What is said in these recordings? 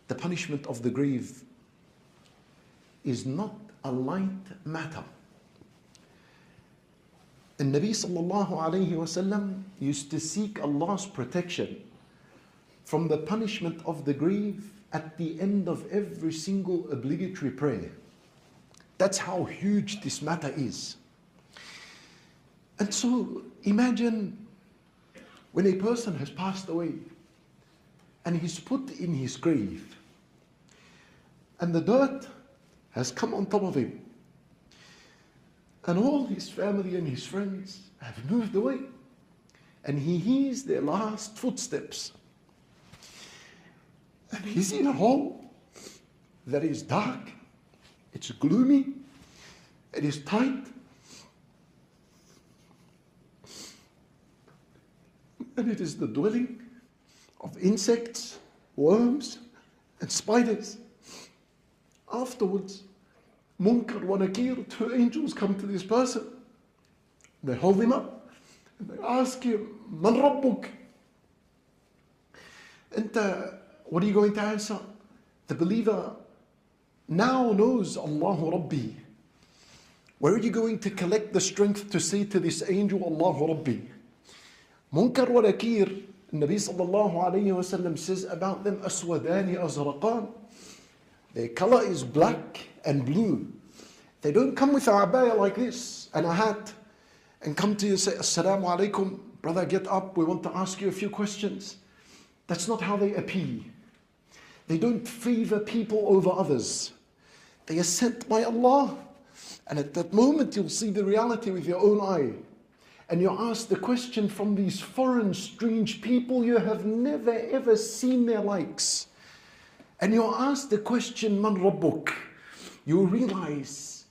the punishment of the grave is not a light matter. And Nabi sallallahu alayhi wasallam used to seek Allah's protection from the punishment of the grave at the end of every single obligatory prayer. That's how huge this matter is. And so imagine when a person has passed away and he's put in his grave and the dirt has come on top of him and all his family and his friends have moved away and he hears their last footsteps. And he's in a hole that is dark, it's gloomy, it is tight, and it is the dwelling of insects, worms, and spiders. Afterwards, Munkar wa Nakir, two angels come to this person. They hold him up and they ask him, Man Rabbuk? And what are you going to answer? The believer now knows Allahu Rabbi. Where are you going to collect the strength to say to this angel, Allahu Rabbi? Munkar wa Nakir, Nabi sallallahu alayhi wa sallam says about them, Aswadani azraqan. Their color is black and blue. They don't come with a abaya like this and a hat and come to you and say, As.A.W. Alikum, brother, get up, we want to ask you a few questions. That's not how they appear. They don't favor people over others. They are sent by Allah. And at that moment, you'll see the reality with your own eye. And you're asked the question from these foreign, strange people you have never ever seen their likes. And you're asked the question, Man Rabbuk? You realize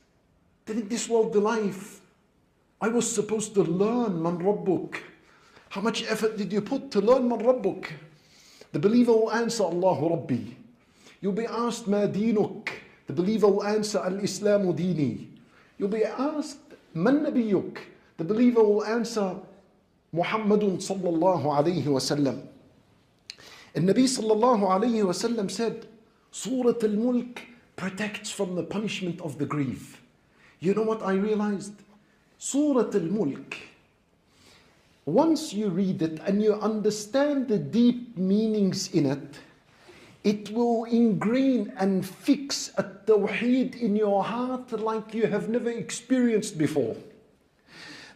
that in this worldly life, I was supposed to learn Man Rabbuk. How much effort did you put to learn Man Rabbuk? The believer will answer, Allahu Rabbi. You'll be asked, Ma Dinuk? The believer will answer, Al-Islamu Dini. You'll be asked, Man Nabiyuk? The believer will answer, Muhammadun sallallahu alayhi wa sallam. And Nabi sallallahu alayhi wa sallam said, Surah Al-Mulk protects from the punishment of the grave. You know what I realized? Surah Al-Mulk, once you read it and you understand the deep meanings in it, it will ingrain and fix a tawheed in your heart like you have never experienced before.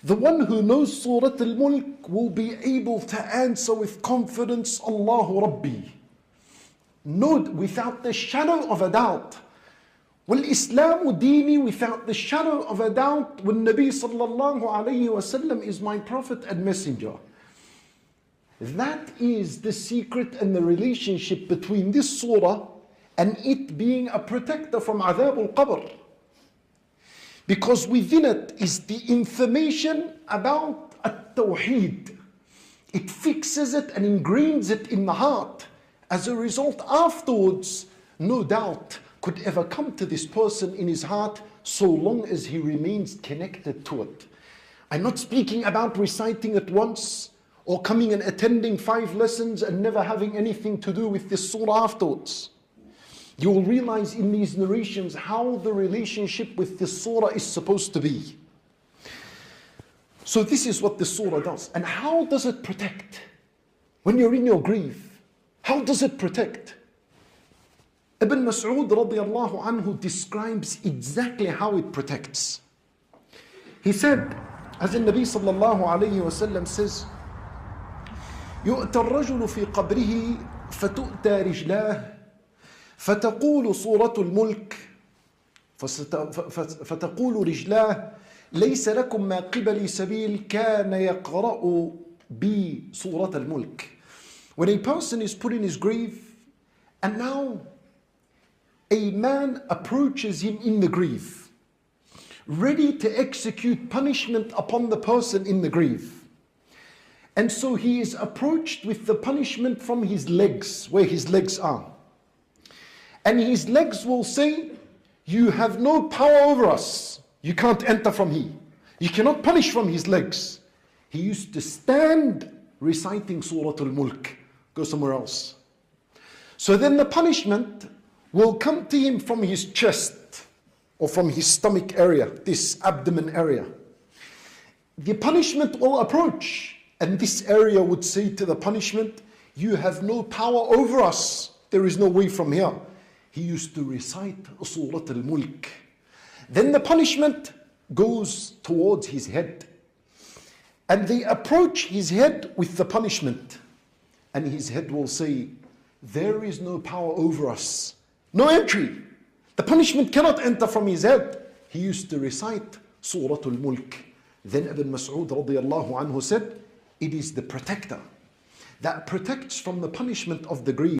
The one who knows Surah Al-Mulk will be able to answer with confidence, Allahu Rabbi. Note without the shadow of a doubt. Wal-Islamu Dini, without the shadow of a doubt, when Nabi sallallahu alayhi wa sallam is my prophet and messenger. That is the secret and the relationship between this surah and it being a protector from Adhab al-Qabr. Because within it is the information about at-Tawheed. It fixes it and ingrains it in the heart. As a result, afterwards, no doubt could ever come to this person in his heart so long as he remains connected to it. I'm not speaking about reciting it once or coming and attending 5 lessons and never having anything to do with this surah afterwards. You will realize in these narrations how the relationship with this surah is supposed to be. So this is what the surah does. And how does it protect? When you're in your grave, how does it protect? Ibn Mas'ud radiallahu anhu describes exactly how it protects. He said, as the Nabi sallallahu alayhi wa sallam says, يُؤْتَى الرَّجُلُ فِي قَبْرِهِ فَتُؤْتَى رِجْلَاهِ فتقول صورة الملك فتقول رجلاه ليس لكم ما قبل سبيل كان يقرأ بي صورة الملك. When a person is put in his grave and now a man approaches him in the grave, ready to execute punishment upon the person in the grave. And so he is approached with the punishment from his legs, where his legs are. And his legs will say, you have no power over us. You can't enter from here. You cannot punish from his legs. He used to stand reciting Surah Al-Mulk. Go somewhere else. So then the punishment will come to him from his chest or from his stomach area, this abdomen area. The punishment will approach, and this area would say to the punishment, you have no power over us. There is no way from here. He used to recite Surat al-Mulk. Then the punishment goes towards his head. And they approach his head with the punishment. And his head will say, there is no power over us. No entry. The punishment cannot enter from his head. He used to recite Surat al-Mulk. Then Ibn Mas'ud radiallahu anhu said, it is the protector that protects from the punishment of the grave.